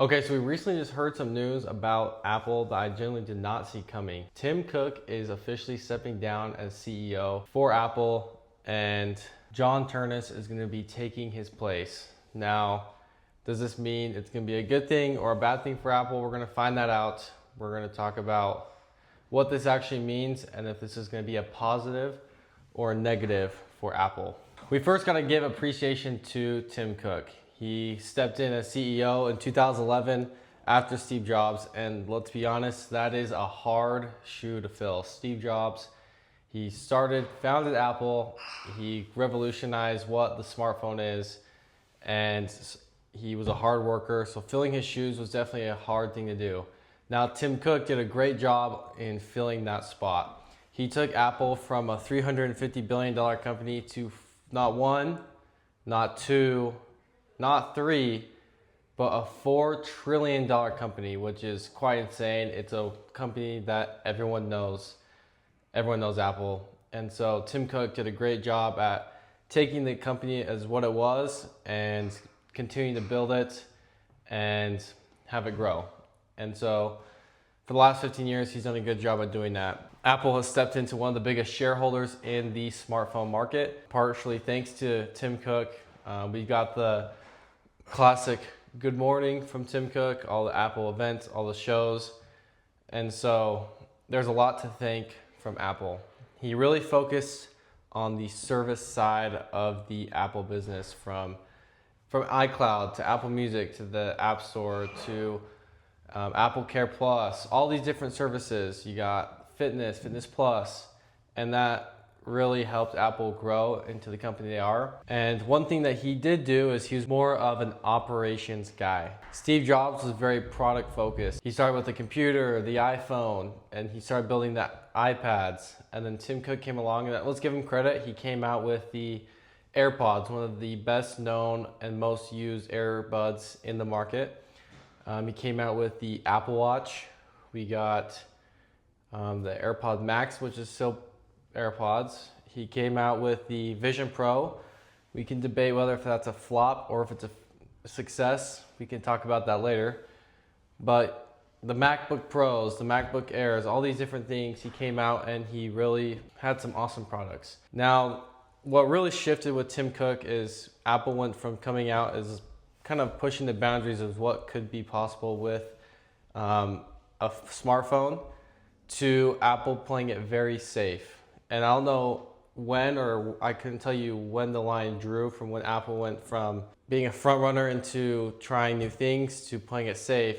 Okay, so we recently just heard some news about Apple that I generally did not see coming. Tim Cook is officially stepping down as CEO for Apple, and John Teruns is going to be taking his place. Now, does this mean it's going to be a good thing or a bad thing for Apple? We're going to find that out. We're going to talk about what this actually means and if this is going to be a positive or a negative for Apple. We first got to give appreciation to Tim Cook. He stepped in as CEO in 2011 after Steve Jobs, and let's be honest, that is a hard shoe to fill. Steve Jobs, he founded Apple, he revolutionized what the smartphone is, and he was a hard worker, so filling his shoes was definitely a hard thing to do. Now, Tim Cook did a great job in filling that spot. He took Apple from a $350 billion company to not one, not two, not three, but a $4 trillion company, which is quite insane. It's a company that everyone knows. Everyone knows Apple. And so Tim Cook did a great job at taking the company as what it was and continuing to build it and have it grow. And so for the last 15 years, he's done a good job at doing that. Apple has stepped into one of the biggest shareholders in the smartphone market, partially thanks to Tim Cook. We got the classic good morning from Tim Cook, all the Apple events, all the shows. And so there's a lot to thank from Apple. He really focused on the service side of the Apple business, from iCloud to Apple Music to the App Store to Apple Care Plus, all these different services. You got Fitness Plus, and that really helped Apple grow into the company they are. And one thing that he did do is he was more of an operations guy. Steve Jobs was very product focused. He started with the computer, the iPhone, and he started building the iPads. And then Tim Cook came along, and let's give him credit, he came out with the AirPods, one of the best known and most used earbuds in the market. He came out with the Apple Watch. We got the AirPod Max, which is still AirPods. He came out with the Vision Pro. We can debate whether if that's a flop or if it's a success. We can talk about that later. But the MacBook Pros, the MacBook Airs, all these different things, he came out and he really had some awesome products. Now, what really shifted with Tim Cook is Apple went from coming out as kind of pushing the boundaries of what could be possible with a smartphone to Apple playing it very safe. And I don't know when, or I couldn't tell you when the line drew from when Apple went from being a front runner into trying new things to playing it safe.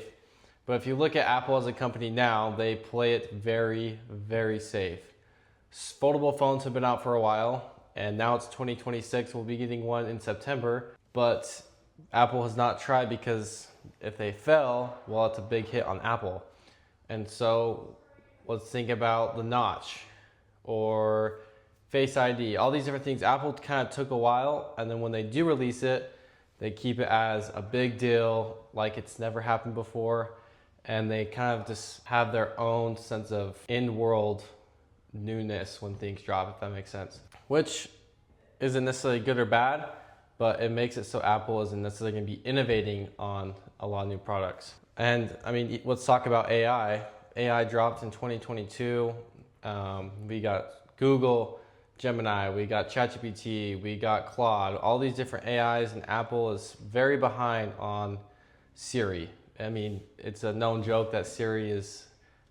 But if you look at Apple as a company now, they play it very, very safe. Foldable phones have been out for a while, and now it's 2026. We'll be getting one in September. But Apple has not tried, because if they fail, well, it's a big hit on Apple. And so let's think about the Notch or Face ID, all these different things. Apple kind of took a while, and then when they do release it, they keep it as a big deal, like it's never happened before, and they kind of just have their own sense of in-world newness when things drop, if that makes sense. Which isn't necessarily good or bad, but it makes it so Apple isn't necessarily going to be innovating on a lot of new products. And I mean, let's talk about AI. AI dropped in 2022. We got Google, Gemini, we got ChatGPT, we got Claude, all these different AIs, and Apple is very behind on Siri. I mean, it's a known joke that Siri is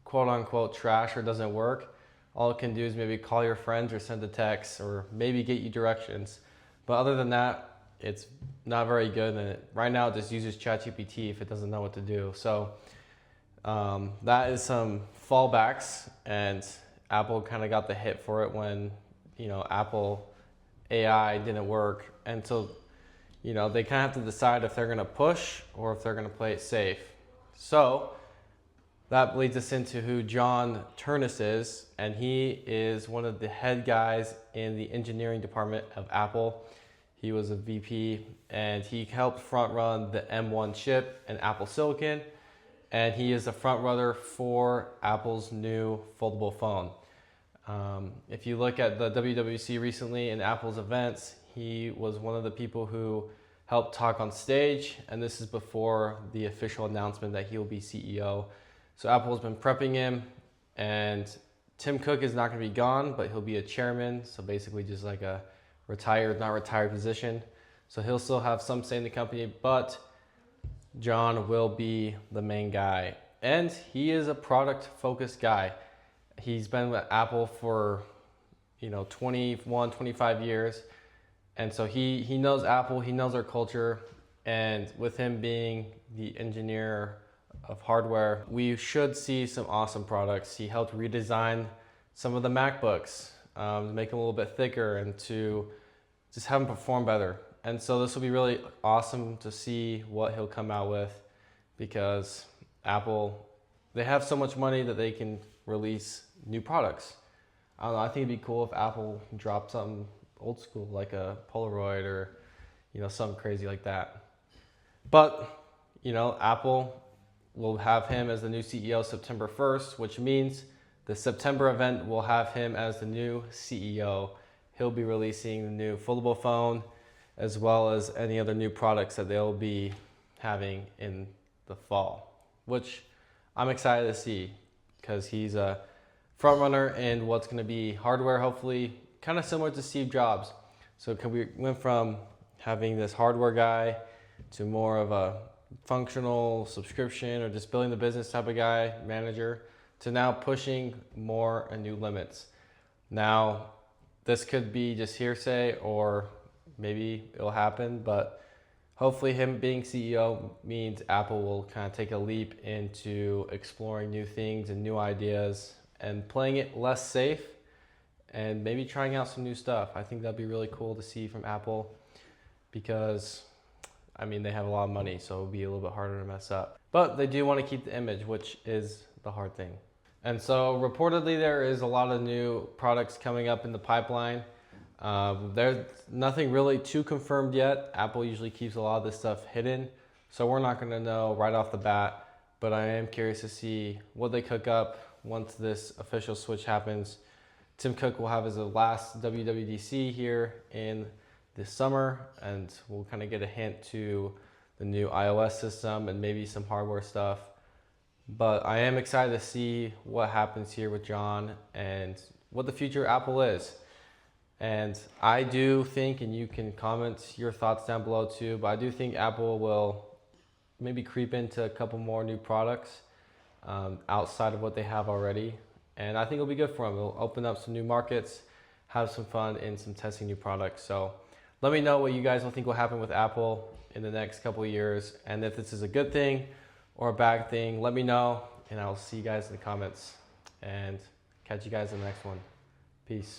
quote unquote trash or doesn't work. All it can do is maybe call your friends or send a text or maybe get you directions. But other than that, it's not very good. And right now it just uses ChatGPT if it doesn't know what to do. So that is some fallbacks, and Apple kind of got the hit for it when, Apple AI didn't work. And so, they kind of have to decide if they're going to push or if they're going to play it safe. So that leads us into who John Teruns is, and he is one of the head guys in the engineering department of Apple. He was a VP, and he helped front run the M1 chip and Apple Silicon, and he is a front runner for Apple's new foldable phone. If you look at the WWDC recently and Apple's events, he was one of the people who help talk on stage, and this is before the official announcement that he will be CEO. So Apple's been prepping him, and Tim Cook is not going to be gone, but he'll be a chairman, so basically just like a retired, not retired position. So he'll still have some say in the company, but John will be the main guy. And he is a product-focused guy. He's been with Apple for 21, 25 years. And so he knows Apple, he knows our culture, and with him being the engineer of hardware, we should see some awesome products. He helped redesign some of the MacBooks, to make them a little bit thicker and to just have them perform better. And so this will be really awesome to see what he'll come out with, because Apple, they have so much money that they can release new products. I don't know, I think it'd be cool if Apple dropped something old school like a Polaroid or something crazy like that. But Apple will have him as the new CEO September 1st, which means the September event will have him as the new CEO. He'll be releasing the new foldable phone as well as any other new products that they'll be having in the fall, which I'm excited to see, because he's a front runner in what's going to be hardware, hopefully kind of similar to Steve Jobs. So we went from having this hardware guy to more of a functional subscription or just building the business type of guy, manager, to now pushing more and new limits. Now, this could be just hearsay, or maybe it'll happen, but hopefully him being CEO means Apple will kind of take a leap into exploring new things and new ideas and playing it less safe and maybe trying out some new stuff. I think that'd be really cool to see from Apple, because they have a lot of money, so it'll be a little bit harder to mess up. But they do want to keep the image, which is the hard thing. And so reportedly there is a lot of new products coming up in the pipeline. There's nothing really too confirmed yet. Apple usually keeps a lot of this stuff hidden, so we're not going to know right off the bat, but I am curious to see what they cook up once this official switch happens. Tim Cook will have his last WWDC here in this summer, and we'll kind of get a hint to the new iOS system and maybe some hardware stuff. But I am excited to see what happens here with John and what the future of Apple is. And I do think, and you can comment your thoughts down below too, but I do think Apple will maybe creep into a couple more new products outside of what they have already. And I think it'll be good for them. It'll open up some new markets, have some fun in some testing new products. So let me know what you guys will think will happen with Apple in the next couple of years. And if this is a good thing or a bad thing, let me know, and I'll see you guys in the comments, and catch you guys in the next one. Peace.